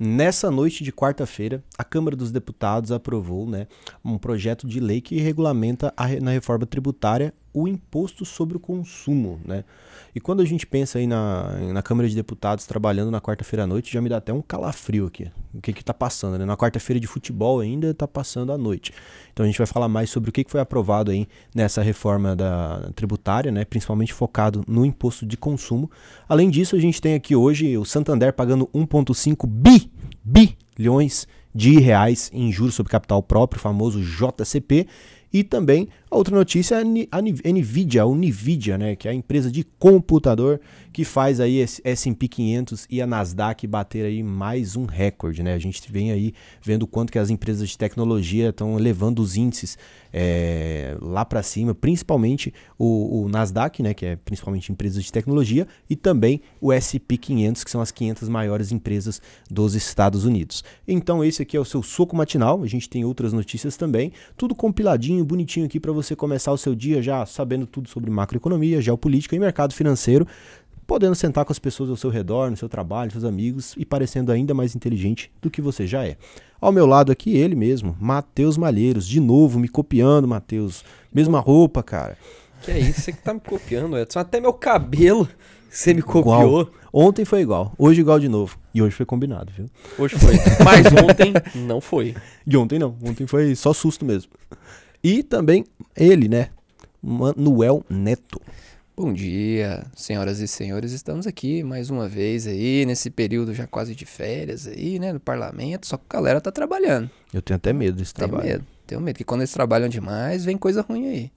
Nessa noite de quarta-feira, a Câmara dos Deputados aprovou, né, um projeto de lei que regulamenta na reforma tributária o imposto sobre o consumo, né? E quando a gente pensa aí na Câmara de Deputados trabalhando na quarta-feira à noite, já me dá até um calafrio aqui. O que tá passando, né? Na quarta-feira de futebol ainda tá passando à noite. Então a gente vai falar mais sobre o que foi aprovado aí nessa reforma tributária, né? Principalmente focado no imposto de consumo. Além disso, a gente tem aqui hoje o Santander pagando 1,5 bilhões de reais em juros sobre capital próprio, o famoso JCP. E também a outra notícia é a NVIDIA, né, que é a empresa de computador que faz aí esse S&P 500 e a Nasdaq bater aí mais um recorde, né? A gente vem aí vendo quanto que as empresas de tecnologia estão levando os índices lá para cima, principalmente o Nasdaq, né, que é principalmente empresas de tecnologia, e também o S&P 500, que são as 500 maiores empresas dos Estados Unidos. Então esse aqui é o seu Soco Matinal, a gente tem outras notícias também, tudo compiladinho, bonitinho aqui para você começar o seu dia já sabendo tudo sobre macroeconomia, geopolítica e mercado financeiro, podendo sentar com as pessoas ao seu redor, no seu trabalho, seus amigos e parecendo ainda mais inteligente do que você já é. Ao meu lado aqui, ele mesmo, Matheus Malheiros, de novo me copiando, Matheus. Mesma roupa, cara. Que é isso, você que tá me copiando, Edson. Até meu cabelo você me copiou. Igual. Ontem foi igual, hoje igual de novo. E hoje foi combinado, viu? Hoje foi, mas ontem não foi. E ontem não, ontem foi só susto mesmo. E também ele, né? Manuel Neto. Bom dia, senhoras e senhores, estamos aqui mais uma vez aí, nesse período já quase de férias aí, né, no parlamento, só que a galera tá trabalhando. Eu tenho até medo desse trabalho. Tenho medo, que quando eles trabalham demais, vem coisa ruim aí.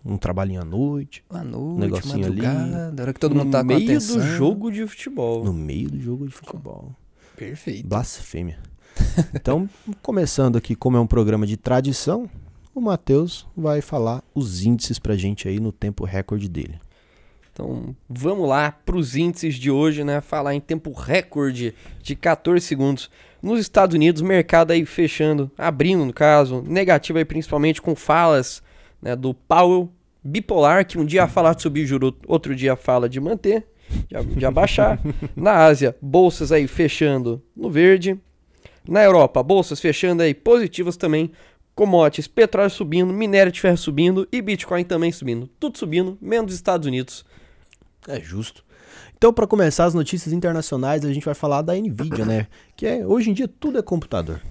Um trabalhinho à noite. Um negocinho madrugada, ali. hora que todo mundo tá com atenção. No meio do jogo de futebol. No meio do jogo de futebol. Perfeito. Blasfêmia. Então, começando aqui, como é um programa de tradição, o Matheus vai falar os índices pra gente aí no tempo recorde dele. Então, vamos lá para os índices de hoje, né? Falar em tempo recorde de 14 segundos. Nos Estados Unidos, mercado aí fechando, abrindo no caso, negativo aí principalmente com falas, né, do Powell bipolar, que um dia fala de subir juro, outro dia fala de manter, de abaixar. Na Ásia, bolsas aí fechando no verde. Na Europa, bolsas fechando aí positivas também. Commodities, petróleo subindo, minério de ferro subindo e Bitcoin também subindo. Tudo subindo, menos os Estados Unidos. É justo. Então, para começar as notícias internacionais, a gente vai falar da NVIDIA, né? Que hoje em dia tudo é computador.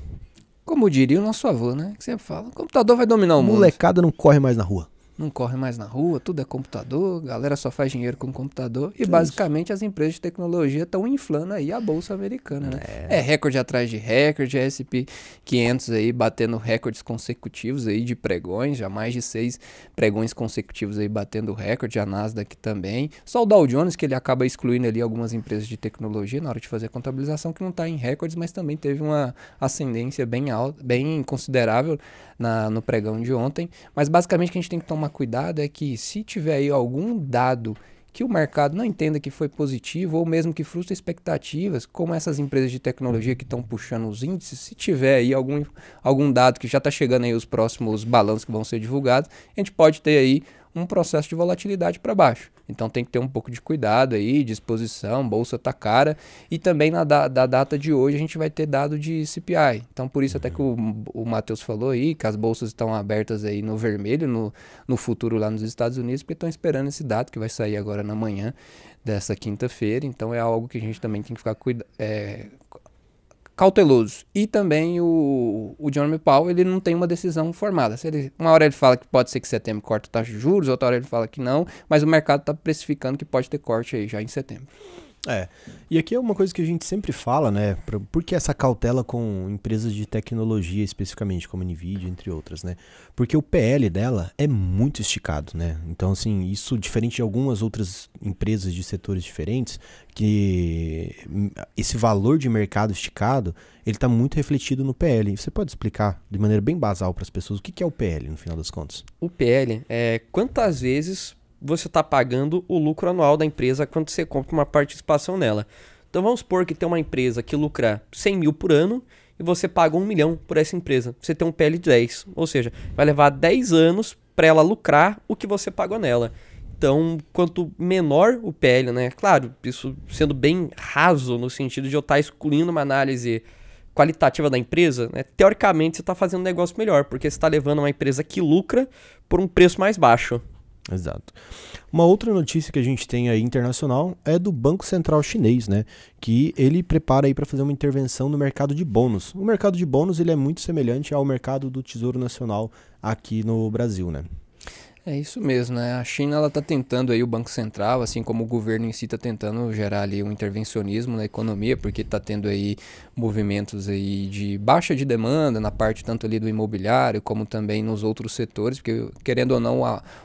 Como diria o nosso avô, né? Que sempre fala, o computador vai dominar o mundo. Molecada não corre mais na rua. Não corre mais na rua, tudo é computador, a galera só faz dinheiro com computador. E basicamente as empresas de tecnologia estão inflando aí a bolsa americana, né? É recorde atrás de recorde, S&P 500 aí batendo recordes consecutivos aí de pregões, já mais de 6 pregões consecutivos aí batendo recorde, a Nasdaq também. Só o Dow Jones que ele acaba excluindo ali algumas empresas de tecnologia na hora de fazer a contabilização que não está em recordes, mas também teve uma ascendência bem alta, bem considerável no pregão de ontem. Mas basicamente o que a gente tem que tomar cuidado é que se tiver aí algum dado que o mercado não entenda que foi positivo ou mesmo que frustra expectativas, como essas empresas de tecnologia que estão puxando os índices, se tiver aí algum dado que já está chegando aí os próximos balanços que vão ser divulgados, a gente pode ter aí um processo de volatilidade para baixo. Então tem que ter um pouco de cuidado aí, disposição, bolsa tá cara. E também da data de hoje a gente vai ter dado de CPI. Então por isso até que o Matheus falou aí, que as bolsas estão abertas aí no vermelho, no futuro lá nos Estados Unidos, porque estão esperando esse dado que vai sair agora na manhã dessa quinta-feira. Então é algo que a gente também tem que ficar cauteloso. E também o Jerome Powell, ele não tem uma decisão formada. Uma hora ele fala que pode ser que setembro corta a taxa de juros, outra hora ele fala que não, mas o mercado está precificando que pode ter corte aí já em setembro. E aqui é uma coisa que a gente sempre fala, né? Por que essa cautela com empresas de tecnologia, especificamente como NVIDIA, entre outras, né? Porque o PL dela é muito esticado, né? Então, assim, isso diferente de algumas outras empresas de setores diferentes, que esse valor de mercado esticado, ele está muito refletido no PL. Você pode explicar de maneira bem basal para as pessoas o que é o PL, no final das contas? O PL é quantas vezes você está pagando o lucro anual da empresa quando você compra uma participação nela. Então vamos supor que tem uma empresa que lucra 100 mil por ano e você paga 1 milhão por essa empresa. Você tem um PL de 10, ou seja, vai levar 10 anos para ela lucrar o que você pagou nela. Então, quanto menor o PL, né? Claro, isso sendo bem raso no sentido de eu estar excluindo uma análise qualitativa da empresa, né? Teoricamente você está fazendo um negócio melhor, porque você está levando uma empresa que lucra por um preço mais baixo. Exato. Uma outra notícia que a gente tem aí internacional é do Banco Central Chinês, né? Que ele prepara aí para fazer uma intervenção no mercado de bônus. O mercado de bônus ele é muito semelhante ao mercado do Tesouro Nacional aqui no Brasil, né? É isso mesmo, né? A China ela está tentando aí, o Banco Central, assim como o governo em si está tentando gerar ali um intervencionismo na economia, porque está tendo aí movimentos aí de baixa de demanda na parte tanto ali do imobiliário como também nos outros setores, porque querendo ou não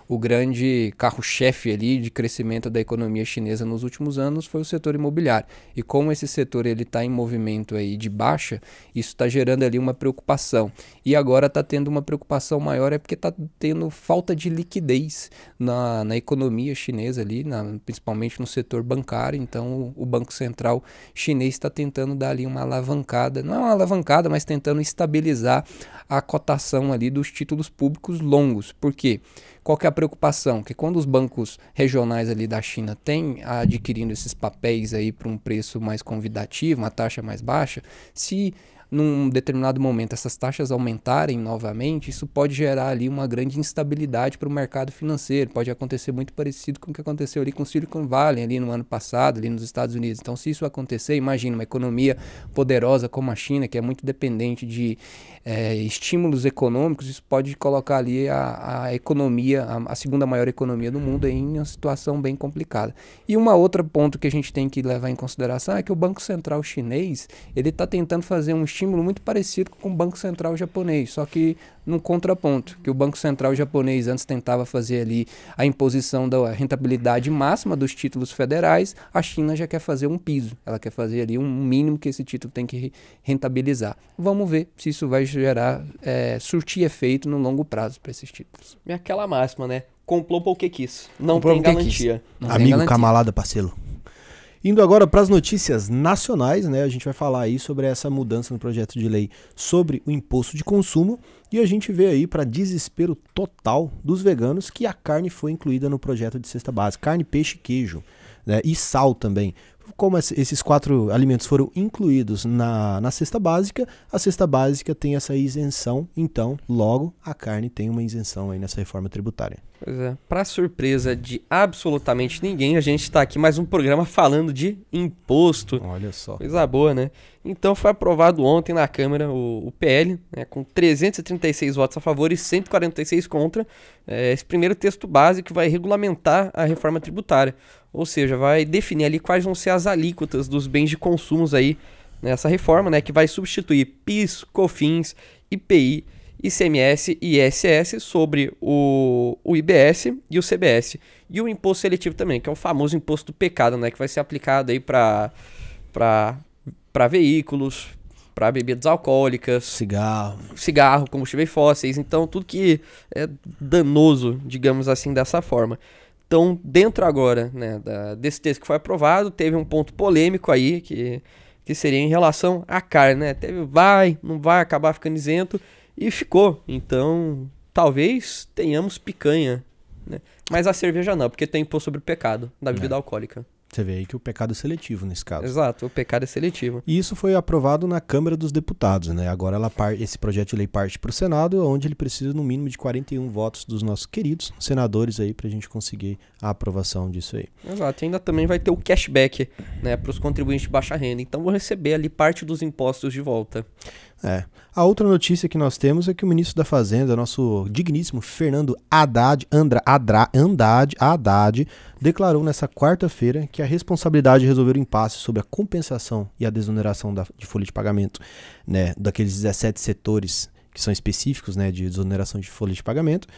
o grande carro-chefe ali de crescimento da economia chinesa nos últimos anos foi o setor imobiliário. E como esse setor ele está em movimento aí de baixa, isso está gerando ali uma preocupação. E agora está tendo uma preocupação maior é porque está tendo falta de liquidez na economia chinesa ali, principalmente no setor bancário. Então o Banco Central chinês está tentando dar ali uma alavancada, não é uma alavancada, mas tentando estabilizar a cotação ali dos títulos públicos longos. Por quê? Qual que é a preocupação? Que quando os bancos regionais ali da China têm adquirindo esses papéis aí para um preço mais convidativo, uma taxa mais baixa, se num determinado momento essas taxas aumentarem novamente, isso pode gerar ali uma grande instabilidade para o mercado financeiro. Pode acontecer muito parecido com o que aconteceu ali com o Silicon Valley ali no ano passado, ali nos Estados Unidos. Então, se isso acontecer, imagina uma economia poderosa como a China, que é muito dependente de estímulos econômicos, isso pode colocar ali a economia, a segunda maior economia do mundo em uma situação bem complicada. E uma outra ponto que a gente tem que levar em consideração é que o Banco Central chinês, ele está tentando fazer um estímulo muito parecido com o Banco Central japonês, só que num contraponto, que o Banco Central japonês antes tentava fazer ali a imposição da rentabilidade máxima dos títulos federais, a China já quer fazer um piso, ela quer fazer ali um mínimo que esse título tem que rentabilizar. Vamos ver se isso vai gerar, surtir efeito no longo prazo para esses títulos. É aquela máxima, né? Comprou porque quis, não tem garantia. Amigo camarada parceiro. Indo agora para as notícias nacionais, né? A gente vai falar aí sobre essa mudança no projeto de lei sobre o imposto de consumo e a gente vê aí, para desespero total dos veganos, que a carne foi incluída no projeto de cesta básica. Carne, peixe e queijo, né? E sal também. Como esses 4 alimentos foram incluídos na cesta básica, a cesta básica tem essa isenção, então logo a carne tem uma isenção aí nessa reforma tributária. Pois é, para surpresa de absolutamente ninguém, a gente está aqui mais um programa falando de imposto. Olha só. Coisa boa, né? Então foi aprovado ontem na Câmara o PL, né, com 336 votos a favor e 146 contra. Esse primeiro texto básico vai regulamentar a reforma tributária. Ou seja, vai definir ali quais vão ser as alíquotas dos bens de consumos aí nessa reforma, né, que vai substituir PIS, COFINS, IPI, ICMS e ISS sobre o IBS e o CBS. E o imposto seletivo também, que é o famoso imposto do pecado, né, que vai ser aplicado aí para veículos, para bebidas alcoólicas, cigarro, combustíveis fósseis, então tudo que é danoso, digamos assim, dessa forma. Então, dentro agora, né, desse texto que foi aprovado, teve um ponto polêmico aí, que seria em relação à carne, né? Não vai acabar ficando isento, e ficou. Então, talvez tenhamos picanha, né? Mas a cerveja não, porque tem imposto sobre o pecado da bebida alcoólica. Você vê aí que o pecado é seletivo nesse caso. Exato, o pecado é seletivo. E isso foi aprovado na Câmara dos Deputados, né? Agora esse projeto de lei parte para o Senado, onde ele precisa no mínimo de 41 votos dos nossos queridos senadores aí para a gente conseguir a aprovação disso aí. Exato, e ainda também vai ter o cashback, né, para os contribuintes de baixa renda. Então vão receber ali parte dos impostos de volta. A outra notícia que nós temos é que o ministro da Fazenda, nosso digníssimo Fernando Haddad, declarou nessa quarta-feira que a responsabilidade de resolver o impasse sobre a compensação e a desoneração de folha de pagamento, né, daqueles 17 setores que são específicos, né, de desoneração de folha de pagamento,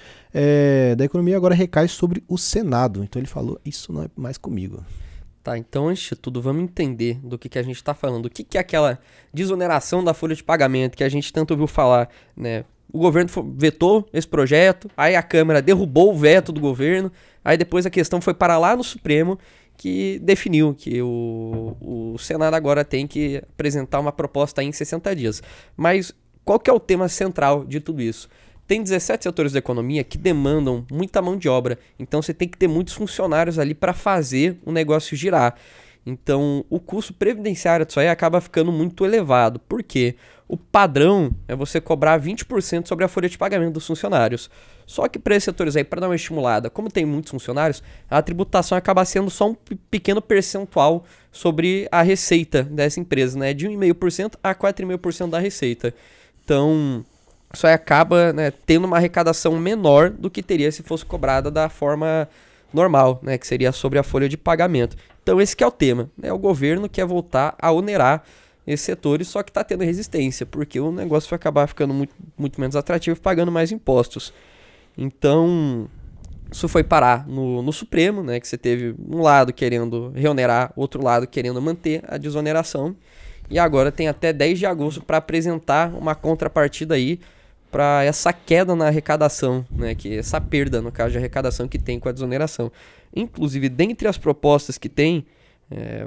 da economia agora recai sobre o Senado. Então ele falou, isso não é mais comigo. Tá, então antes de tudo, vamos entender do que a gente está falando. O que é aquela desoneração da folha de pagamento que a gente tanto ouviu falar, né? O governo vetou esse projeto, aí a Câmara derrubou o veto do governo, aí depois a questão foi para lá no Supremo, que definiu que o Senado agora tem que apresentar uma proposta em 60 dias. Mas qual que é o tema central de tudo isso? Tem 17 setores da economia que demandam muita mão de obra. Então você tem que ter muitos funcionários ali para fazer o negócio girar. Então o custo previdenciário disso aí acaba ficando muito elevado. Por quê? O padrão é você cobrar 20% sobre a folha de pagamento dos funcionários. Só que para esses setores aí, para dar uma estimulada, como tem muitos funcionários, a tributação acaba sendo só um pequeno percentual sobre a receita dessa empresa, né? De 1,5% a 4,5% da receita. Então isso aí acaba, né, tendo uma arrecadação menor do que teria se fosse cobrada da forma normal, né, que seria sobre a folha de pagamento. Então esse que é o tema, né? O governo quer voltar a onerar esses setores, só que está tendo resistência, porque o negócio vai acabar ficando muito menos atrativo, pagando mais impostos. Então isso foi parar no Supremo, né, que você teve um lado querendo reonerar, outro lado querendo manter a desoneração, e agora tem até 10 de agosto para apresentar uma contrapartida aí para essa queda na arrecadação, né, que essa perda, no caso de arrecadação que tem com a desoneração. Inclusive, dentre as propostas que tem,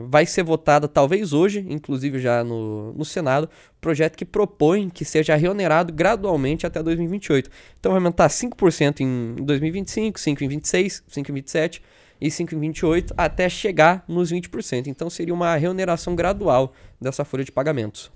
vai ser votada talvez hoje, inclusive já no Senado, projeto que propõe que seja reonerado gradualmente até 2028. Então vai aumentar 5% em 2025, 5% em 26%, 5% em 27% e 5% em 28%, até chegar nos 20%. Então seria uma reoneração gradual dessa folha de pagamentos.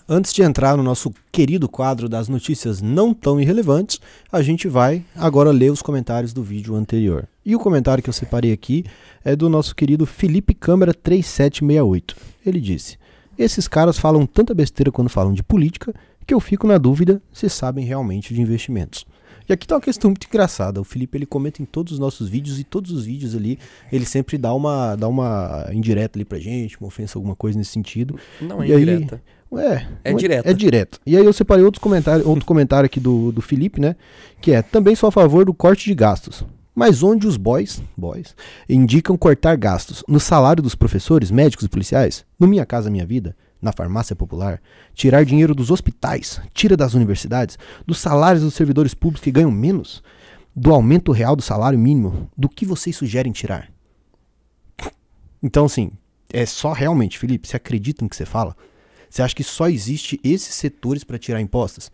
Antes de entrar no nosso querido quadro das notícias não tão irrelevantes, a gente vai agora ler os comentários do vídeo anterior. E o comentário que eu separei aqui é do nosso querido Felipe Câmara 3768. Ele disse: esses caras falam tanta besteira quando falam de política que eu fico na dúvida se sabem realmente de investimentos. E aqui tá uma questão muito engraçada. O Felipe, ele comenta em todos os nossos vídeos, e todos os vídeos ali ele sempre dá uma indireta ali pra gente, uma ofensa, alguma coisa nesse sentido. Não é indireta. É direta. É direto. E aí eu separei outro comentário aqui do Felipe, né? Que é: também sou a favor do corte de gastos. Mas onde os boys indicam cortar gastos? No salário dos professores, médicos e policiais? No Minha Casa Minha Vida? Na farmácia popular? Tirar dinheiro dos hospitais? Tira das universidades? Dos salários dos servidores públicos que ganham menos? Do aumento real do salário mínimo? Do que vocês sugerem tirar? Então, assim, é só realmente, Felipe, você acredita no que você fala? Você acha que só existe esses setores para tirar impostos?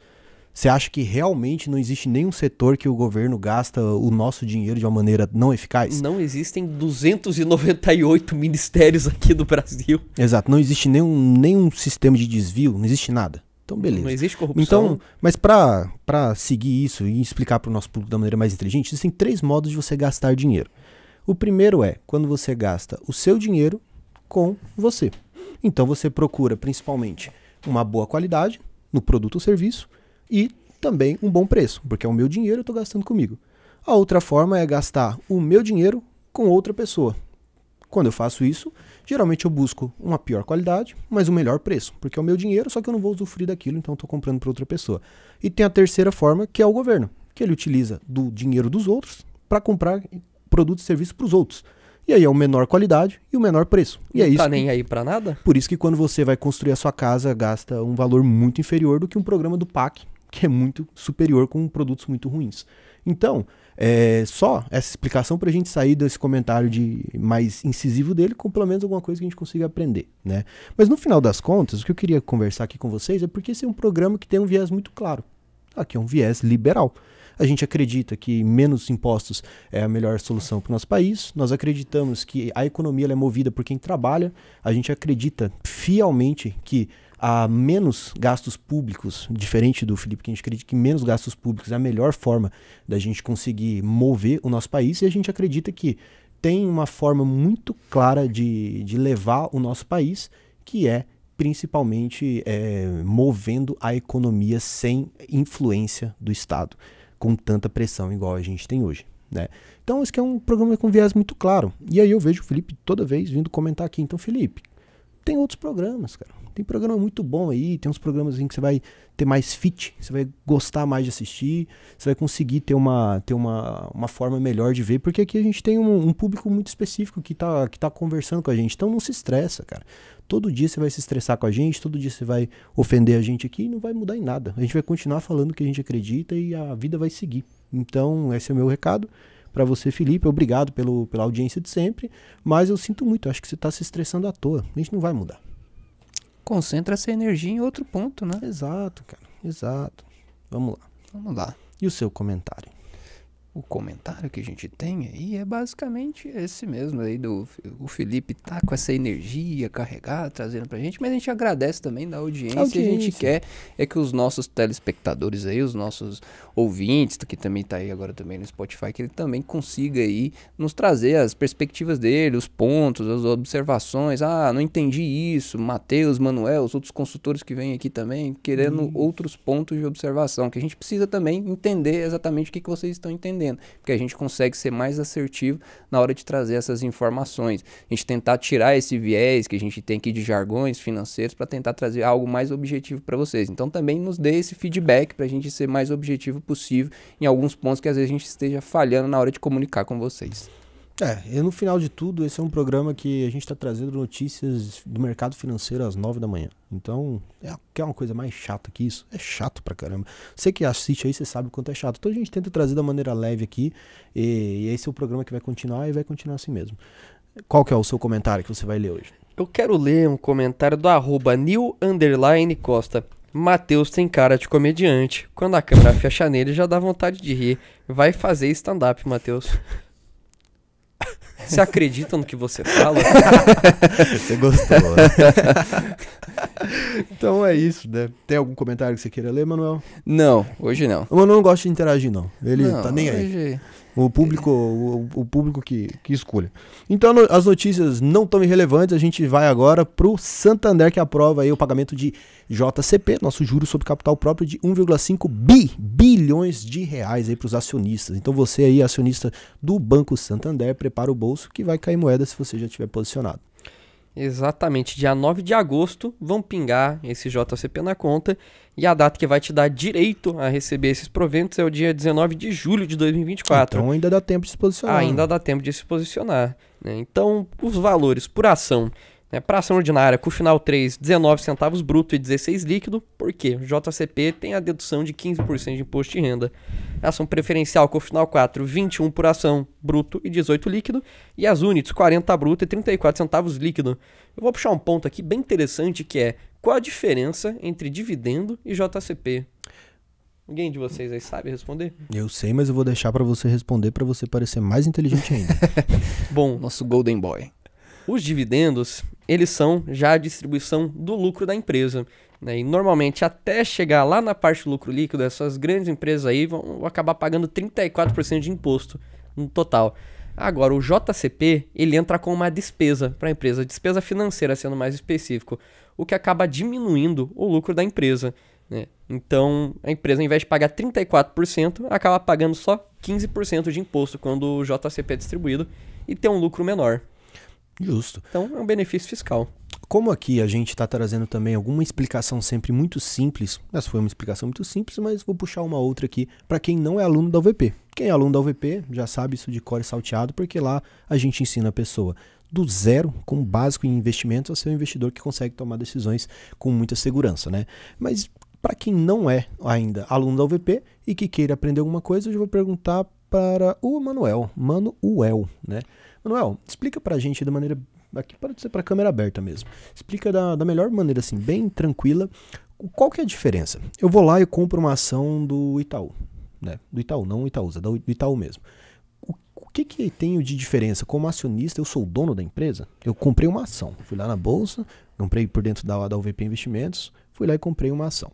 Você acha que realmente não existe nenhum setor que o governo gasta o nosso dinheiro de uma maneira não eficaz? Não existem 298 ministérios aqui do Brasil. Exato, não existe nenhum sistema de desvio, não existe nada. Então, beleza. Não existe corrupção. Então, mas para seguir isso e explicar para o nosso público da maneira mais inteligente, existem 3 modos de você gastar dinheiro. O primeiro é quando você gasta o seu dinheiro com você. Então você procura principalmente uma boa qualidade no produto ou serviço e também um bom preço, porque é o meu dinheiro, eu estou gastando comigo. A outra forma é gastar o meu dinheiro com outra pessoa. Quando eu faço isso, geralmente eu busco uma pior qualidade, mas um melhor preço, porque é o meu dinheiro, só que eu não vou usufruir daquilo, então estou comprando para outra pessoa. E tem a terceira forma, que é o governo, que ele utiliza do dinheiro dos outros para comprar produtos e serviços para os outros. E aí é o menor qualidade e o menor preço. E não é isso tá nem aí para nada? Por isso que quando você vai construir a sua casa, gasta um valor muito inferior do que um programa do PAC, que é muito superior com produtos muito ruins. Então, só essa explicação para a gente sair desse comentário mais incisivo dele, com pelo menos alguma coisa que a gente consiga aprender, né? Mas no final das contas, o que eu queria conversar aqui com vocês é porque esse é um programa que tem um viés muito claro. Aqui é um viés liberal. A gente acredita que menos impostos é a melhor solução para o nosso país. Nós acreditamos que a economia ela é movida por quem trabalha. A gente acredita fielmente que há menos gastos públicos, diferente do Felipe, que a gente acredita que menos gastos públicos é a melhor forma da gente conseguir mover o nosso país. E a gente acredita que tem uma forma muito clara de levar o nosso país, que é principalmente movendo a economia sem influência do Estado, com tanta pressão igual a gente tem hoje, né? Então esse aqui é um programa com viés muito claro. E aí eu vejo o Felipe toda vez vindo comentar aqui. Então, Felipe, tem outros programas, cara. Tem programa muito bom aí, tem uns programas assim que você vai ter mais fit, você vai gostar mais de assistir, você vai conseguir ter uma forma melhor de ver, porque aqui a gente tem um público muito específico que tá conversando com a gente. Então não se estressa, cara. Todo dia você vai se estressar com a gente, todo dia você vai ofender a gente aqui e não vai mudar em nada. A gente vai continuar falando o que a gente acredita e a vida vai seguir. Então esse é o meu recado para você, Felipe. Obrigado pela audiência de sempre, mas eu sinto muito, acho que você tá se estressando à toa. A gente não vai mudar. Concentra essa energia em outro ponto, né? Exato, cara. Exato. Vamos lá. Vamos lá. E o seu comentário? O comentário que a gente tem aí é basicamente esse mesmo aí o Felipe tá com essa energia carregada, trazendo pra gente, mas a gente agradece também da audiência. A gente quer é que os nossos telespectadores aí, os nossos ouvintes, que também tá aí agora também no Spotify, que ele também consiga aí nos trazer as perspectivas dele, os pontos, as observações. Não entendi isso. Matheus, Manuel, os outros consultores que vêm aqui também, querendo outros pontos de observação, que a gente precisa também entender exatamente o que vocês estão entendendo. Porque a gente consegue ser mais assertivo na hora de trazer essas informações. A gente tentar tirar esse viés que a gente tem aqui de jargões financeiros para tentar trazer algo mais objetivo para vocês. Então também nos dê esse feedback para a gente ser mais objetivo possível em alguns pontos que às vezes a gente esteja falhando na hora de comunicar com vocês. E no final de tudo, esse é um programa que a gente está trazendo notícias do mercado financeiro às 9 da manhã. Então, quer uma coisa mais chata que isso? É chato pra caramba. Você que assiste aí, você sabe o quanto é chato. Então a gente tenta trazer da maneira leve aqui, e esse é o programa que vai continuar e vai continuar assim mesmo. Qual que é o seu comentário que você vai ler hoje? Eu quero ler um comentário do @Nil_Costa. Matheus tem cara de comediante. Quando a câmera fecha nele, já dá vontade de rir. Vai fazer stand-up, Matheus. Você acredita no que você fala? Você gostou, né? Então é isso, né? Tem algum comentário que você queira ler, Manuel? Não, hoje não. O Manuel não gosta de interagir, não. Ele tá nem aí. Hoje... O público que escolha. Então as notícias não tão irrelevantes, a gente vai agora pro Santander, que aprova aí o pagamento de JCP, nosso juro sobre capital próprio de 1,5 bilhões de reais aí pros acionistas. Então você aí, acionista do Banco Santander, prepara o bolso que vai cair moeda se você já estiver posicionado. Exatamente, dia 9 de agosto vão pingar esse JCP na conta e a data que vai te dar direito a receber esses proventos é o dia 19 de julho de 2024. Então ainda dá tempo de se posicionar. Ainda dá tempo de se posicionar, né? Então, os valores por ação, né? Para ação ordinária, com o final 3, 19 centavos bruto e 16 líquido, por quê? O JCP tem a dedução de 15% de imposto de renda. Ação preferencial com o final 4, 21 por ação bruto e 18 líquido. E as units, 40 bruto e 34 centavos líquido. Eu vou puxar um ponto aqui bem interessante que é qual a diferença entre dividendo e JCP? Alguém de vocês aí sabe responder? Eu sei, mas eu vou deixar para você responder para você parecer mais inteligente ainda. Bom, nosso Golden Boy. Os dividendos, eles são já a distribuição do lucro da empresa, né? E normalmente até chegar lá na parte do lucro líquido, essas grandes empresas aí vão acabar pagando 34% de imposto no total. Agora, o JCP, ele entra com uma despesa para a empresa, despesa financeira sendo mais específico, o que acaba diminuindo o lucro da empresa, né? Então, a empresa, ao invés de pagar 34%, acaba pagando só 15% de imposto quando o JCP é distribuído e tem um lucro menor. Justo. Então, é um benefício fiscal. Como aqui a gente está trazendo também alguma explicação sempre muito simples, essa foi uma explicação muito simples, mas vou puxar uma outra aqui para quem não é aluno da UVP. Quem é aluno da UVP já sabe isso de cor e salteado, porque lá a gente ensina a pessoa do zero, com básico em investimentos, a ser um investidor que consegue tomar decisões com muita segurança, né? Mas para quem não é ainda aluno da UVP e que queira aprender alguma coisa, eu já vou perguntar para o Manuel, né? Manuel, explica pra gente da maneira, aqui pode ser pra câmera aberta mesmo, explica da melhor maneira assim, bem tranquila, qual que é a diferença? Eu vou lá e compro uma ação do Itaú, né? Do Itaú, não Itaúsa, do Itaú mesmo. O que que tenho de diferença? Como acionista, eu sou o dono da empresa? Eu comprei uma ação, fui lá na bolsa, comprei por dentro da UVP Investimentos, fui lá e comprei uma ação.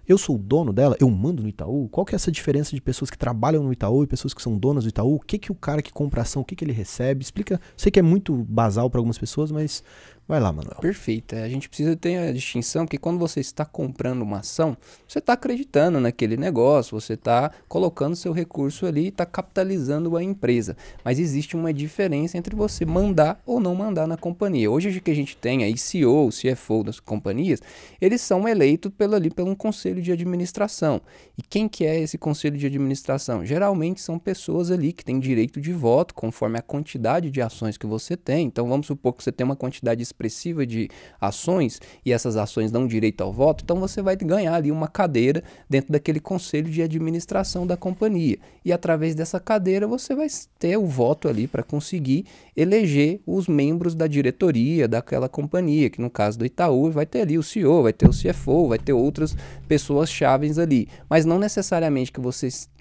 Eu sou o dono dela, eu mando no Itaú? Qual que é essa diferença de pessoas que trabalham no Itaú e pessoas que são donas do Itaú? O que que o cara que compra ação, o que que ele recebe? Explica, sei que é muito basal para algumas pessoas, mas vai lá, Manuel. Perfeito, a gente precisa ter a distinção que quando você está comprando uma ação, você está acreditando naquele negócio, você está colocando seu recurso ali e está capitalizando a empresa. Mas existe uma diferença entre você mandar ou não mandar na companhia. Hoje que a gente tem aí CEO, CFO das companhias, eles são eleitos por um conselho de administração. E quem que é esse conselho de administração? Geralmente são pessoas ali que têm direito de voto, conforme a quantidade de ações que você tem. Então vamos supor que você tem uma quantidade expressiva de ações, e essas ações dão direito ao voto, então você vai ganhar ali uma cadeira dentro daquele conselho de administração da companhia. E através dessa cadeira você vai ter o voto ali para conseguir eleger os membros da diretoria daquela companhia, que no caso do Itaú vai ter ali o CEO, vai ter o CFO, vai ter outras pessoas chaves ali. Mas não necessariamente que vocês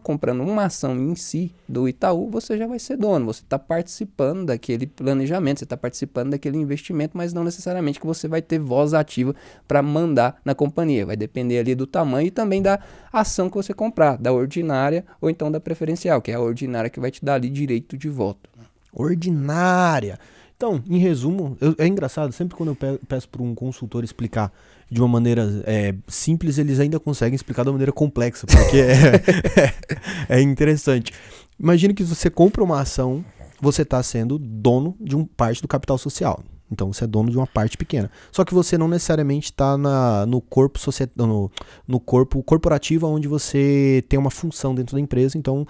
comprando uma ação em si do Itaú, você já vai ser dono, você está participando daquele planejamento, você está participando daquele investimento, mas não necessariamente que você vai ter voz ativa para mandar na companhia, vai depender ali do tamanho e também da ação que você comprar, da ordinária ou então da preferencial, que é a ordinária que vai te dar ali direito de voto. Ordinária! Então, em resumo, é engraçado, sempre quando eu peço para um consultor explicar de uma maneira simples, eles ainda conseguem explicar de uma maneira complexa, porque é interessante. Imagine que você compra uma ação, você está sendo dono de uma parte do capital social. Então você é dono de uma parte pequena. Só que você não necessariamente está no corpo corporativo onde você tem uma função dentro da empresa, então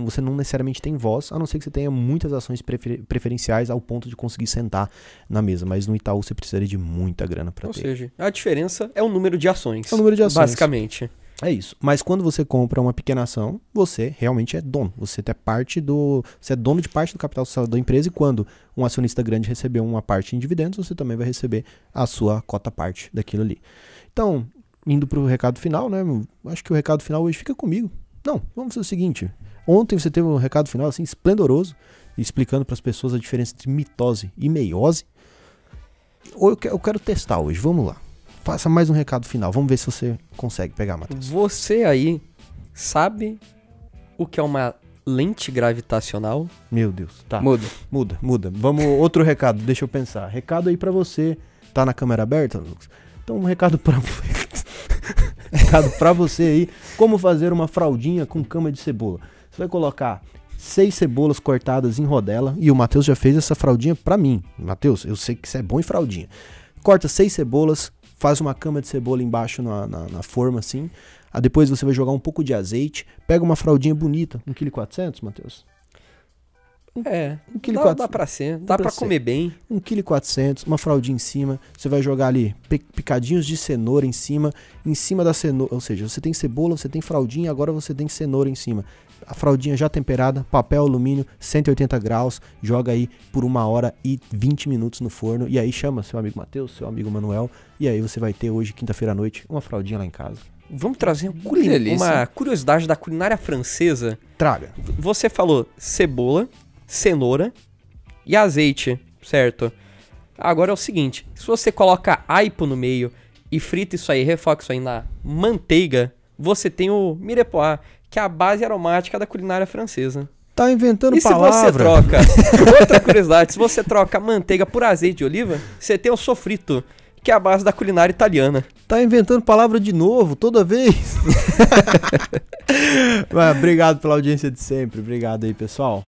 você não necessariamente tem voz, a não ser que você tenha muitas ações preferenciais ao ponto de conseguir sentar na mesa. Mas no Itaú você precisaria de muita grana para ter. Ou seja, a diferença é o número de ações. É o número de ações. Basicamente. É isso. Mas quando você compra uma pequena ação, você realmente é dono. Você é dono de parte do capital social da empresa, e quando um acionista grande receber uma parte em dividendos, você também vai receber a sua cota parte daquilo ali. Então, indo para o recado final, né? Acho que o recado final hoje fica comigo. Não, vamos fazer o seguinte. Ontem você teve um recado final assim esplendoroso, explicando para as pessoas a diferença entre mitose e meiose. Eu quero testar hoje, vamos lá. Faça mais um recado final. Vamos ver se você consegue pegar, Matheus. Você aí sabe o que é uma lente gravitacional? Meu Deus. Tá. Muda. Vamos, outro recado, deixa eu pensar. Recado aí pra você. Tá na câmera aberta, Lucas? Então um recado pra você aí. Como fazer uma fraldinha com cama de cebola. Você vai colocar 6 cebolas cortadas em rodela. E o Matheus já fez essa fraldinha pra mim. Matheus, eu sei que você é bom em fraldinha. Corta 6 cebolas. Faz uma cama de cebola embaixo na forma assim. Aí depois você vai jogar um pouco de azeite. Pega uma fraldinha bonita. 1,4 kg, Matheus? Dá pra ser. Dá pra comer bem. 1,4 kg, uma fraldinha em cima. Você vai jogar ali picadinhos de cenoura em cima. Em cima da cenoura. Ou seja, você tem cebola, você tem fraldinha, agora você tem cenoura em cima. A fraldinha já temperada, papel alumínio, 180 graus, joga aí por 1h20 minutos no forno, e aí chama seu amigo Matheus, seu amigo Manuel, e aí você vai ter hoje, quinta-feira à noite, uma fraldinha lá em casa. Vamos trazer uma curiosidade da culinária francesa. Traga. Você falou cebola, cenoura e azeite, certo? Agora é o seguinte, se você coloca aipo no meio e frita isso aí, refoga isso aí na manteiga, você tem o mirepoix, que é a base aromática da culinária francesa. Tá inventando palavra. E se você troca, outra curiosidade, se você troca manteiga por azeite de oliva, você tem o sofrito, que é a base da culinária italiana. Tá inventando palavra de novo, toda vez. Obrigado pela audiência de sempre, obrigado aí, pessoal.